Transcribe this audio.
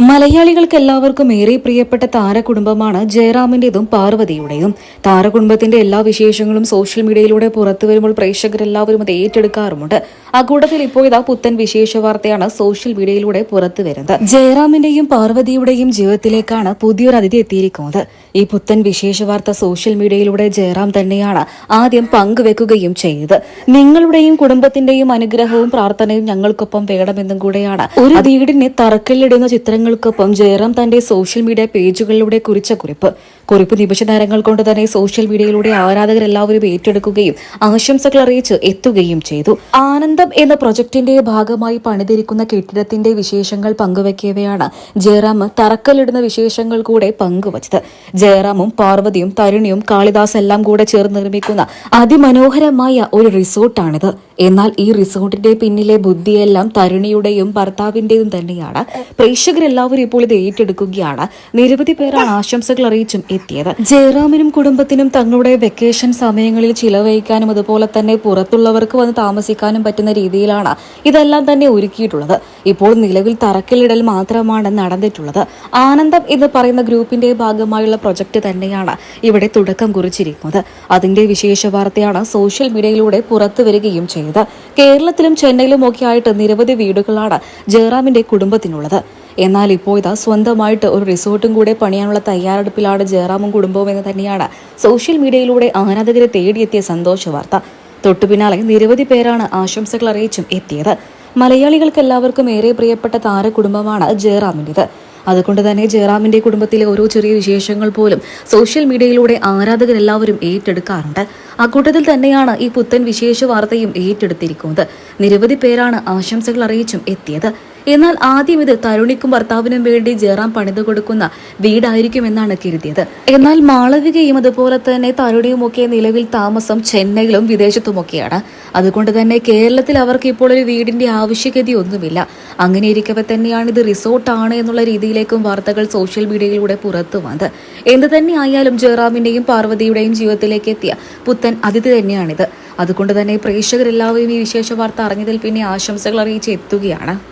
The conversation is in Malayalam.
മലയാളികൾക്ക് എല്ലാവർക്കും ഏറെ പ്രിയപ്പെട്ട താരകുടുംബമാണ് ജയറാമിന്റേതും പാർവതിയുടെയും. താരകുടുംബത്തിന്റെ എല്ലാ വിശേഷങ്ങളും സോഷ്യൽ മീഡിയയിലൂടെ പുറത്തു വരുമ്പോൾ പ്രേക്ഷകരെല്ലാവരും അത് ഏറ്റെടുക്കാറുമുണ്ട്. അക്കൂട്ടത്തിൽ ഇപ്പോൾ ഇതാ പുത്തൻ വിശേഷ വാർത്തയാണ് സോഷ്യൽ മീഡിയയിലൂടെ പുറത്തു വരുന്നത്. ജയറാമിന്റെയും പാർവതിയുടെയും ജീവിതത്തിലേക്കാണ് പുതിയൊരു അതിഥി എത്തിയിരിക്കുന്നത്. ഈ പുത്തൻ വിശേഷ വാർത്ത സോഷ്യൽ മീഡിയയിലൂടെ ജയറാം തന്നെയാണ് ആദ്യം പങ്കുവെക്കുകയും ചെയ്തത്. നിങ്ങളുടെയും കുടുംബത്തിന്റെയും അനുഗ്രഹവും പ്രാർത്ഥനയും ഞങ്ങൾക്കൊപ്പം വേണമെന്നും കൂടെയാണ് ഒരു വീടിനെ തറക്കല്ലിടുന്ന ചിത്രങ്ങൾക്കൊപ്പം ജയറാം തന്റെ സോഷ്യൽ മീഡിയ പേജുകളിലൂടെ കുറിച്ച കുറിപ്പ് നിമിഷ നേരങ്ങൾ കൊണ്ട് തന്നെ സോഷ്യൽ മീഡിയയിലൂടെ ആരാധകരെല്ലാവരും ഏറ്റെടുക്കുകയും ആശംസകൾ അറിയിച്ച് എത്തുകയും ചെയ്തു. ആനന്ദം എന്ന പ്രൊജക്ടിന്റെ ഭാഗമായി പണിതിരിക്കുന്ന കെട്ടിടത്തിന്റെ വിശേഷങ്ങൾ പങ്കുവെക്കവെയാണ് ജയറാം തറക്കല്ലിടുന്ന വിശേഷങ്ങൾ കൂടെ പങ്കുവച്ചത്. ജയറാമും പാർവതിയും തരുണിയും കാളിദാസ് എല്ലാം കൂടെ ചേർന്ന് നിർമ്മിക്കുന്ന അതിമനോഹരമായ ഒരു റിസോർട്ടാണിത്. എന്നാൽ ഈ റിസോർട്ടിന്റെ പിന്നിലെ ബുദ്ധിയെല്ലാം തരുണിയുടെയും ഭർത്താവിന്റെയും തന്നെയാണ്. പ്രേക്ഷകരെല്ലാവരും ഇപ്പോൾ ഇത് ഏറ്റെടുക്കുകയാണ്. നിരവധി പേരാണ് ആശംസകൾ അറിയിച്ചും എത്തിയത്. ജയറാമിനും കുടുംബത്തിനും തങ്ങളുടെ വെക്കേഷൻ സമയങ്ങളിൽ ചിലവഴിക്കാനും അതുപോലെ തന്നെ പുറത്തുള്ളവർക്ക് വന്ന് താമസിക്കാനും പറ്റുന്ന രീതിയിലാണ് ഇതെല്ലാം തന്നെ ഒരുക്കിയിട്ടുള്ളത്. ഇപ്പോൾ നിലവിൽ തറക്കല്ലിടൽ മാത്രമാണ് നടന്നിട്ടുള്ളത്. ആനന്ദം എന്ന് പറയുന്ന ഗ്രൂപ്പിന്റെ ഭാഗമായുള്ള പ്രൊജക്ട് തന്നെയാണ് ഇവിടെ തുടക്കം കുറിച്ചിരിക്കുന്നത്. അതിന്റെ വിശേഷ വാർത്തയാണ് സോഷ്യൽ മീഡിയയിലൂടെ പുറത്തു വരികയും ചെയ്തത്. കേരളത്തിലും ചെന്നൈയിലും ഒക്കെ ആയിട്ട് നിരവധി വീടുകളാണ് ജയറാമിന്റെ കുടുംബത്തിനുള്ളത്. എന്നാൽ ഇപ്പോൾ ഇതാ സ്വന്തമായിട്ട് ഒരു റിസോർട്ടും കൂടെ പണിയാനുള്ള തയ്യാറെടുപ്പിലാണ് ജയറാമും കുടുംബവും എന്ന് തന്നെയാണ് സോഷ്യൽ മീഡിയയിലൂടെ ആരാധകരെ തേടിയെത്തിയ സന്തോഷ വാർത്ത. തൊട്ടുപിന്നാലെ നിരവധി പേരാണ് ആശംസകൾ അറിയിച്ചും എത്തിയത്. മലയാളികൾക്ക് എല്ലാവർക്കും ഏറെ പ്രിയപ്പെട്ട താരകുടുംബമാണ് ജയറാമിൻ്റെത്. അതുകൊണ്ട് തന്നെ ജയറാമിന്റെ കുടുംബത്തിലെ ഓരോ ചെറിയ വിശേഷങ്ങൾ പോലും സോഷ്യൽ മീഡിയയിലൂടെ ആരാധകരെല്ലാവരും ഏറ്റെടുക്കാറുണ്ട്. അക്കൂട്ടത്തിൽ തന്നെയാണ് ഈ പുത്തൻ വിശേഷ വാർത്തയും ഏറ്റെടുത്തിരിക്കുന്നത്. നിരവധി പേരാണ് ആശംസകൾ അറിയിച്ചും എത്തിയത്. എന്നാൽ ആദ്യം ഇത് തരുണിക്കും ഭർത്താവിനും വേണ്ടി ജയറാം പണിതു കൊടുക്കുന്ന വീടായിരിക്കുമെന്നാണ് കരുതിയത്. എന്നാൽ മാളവികയും അതുപോലെ തന്നെ തരുണിയും ഒക്കെ നിലവിൽ താമസം ചെന്നൈയിലും വിദേശത്തുമൊക്കെയാണ്. അതുകൊണ്ട് തന്നെ കേരളത്തിൽ അവർക്ക് ഇപ്പോൾ ഒരു വീടിന്റെ ആവശ്യകതയൊന്നുമില്ല. അങ്ങനെ ഇരിക്കവെ തന്നെയാണ് ഇത് റിസോർട്ടാണ് എന്നുള്ള രീതിയിലേക്കും വാർത്തകൾ സോഷ്യൽ മീഡിയയിലൂടെ പുറത്തു വന്നത്. എന്ത് തന്നെ ആയാലും ജയറാമിന്റെയും പാർവതിയുടെയും ജീവിതത്തിലേക്ക് എത്തിയ പുത്തൻ അതിഥി തന്നെയാണിത്. അതുകൊണ്ട് തന്നെ പ്രേക്ഷകരെല്ലാവരും ഈ വിശേഷ വാർത്ത അറിഞ്ഞതിൽ പിന്നെ ആശംസകൾ അറിയിച്ച് എത്തുകയാണ്.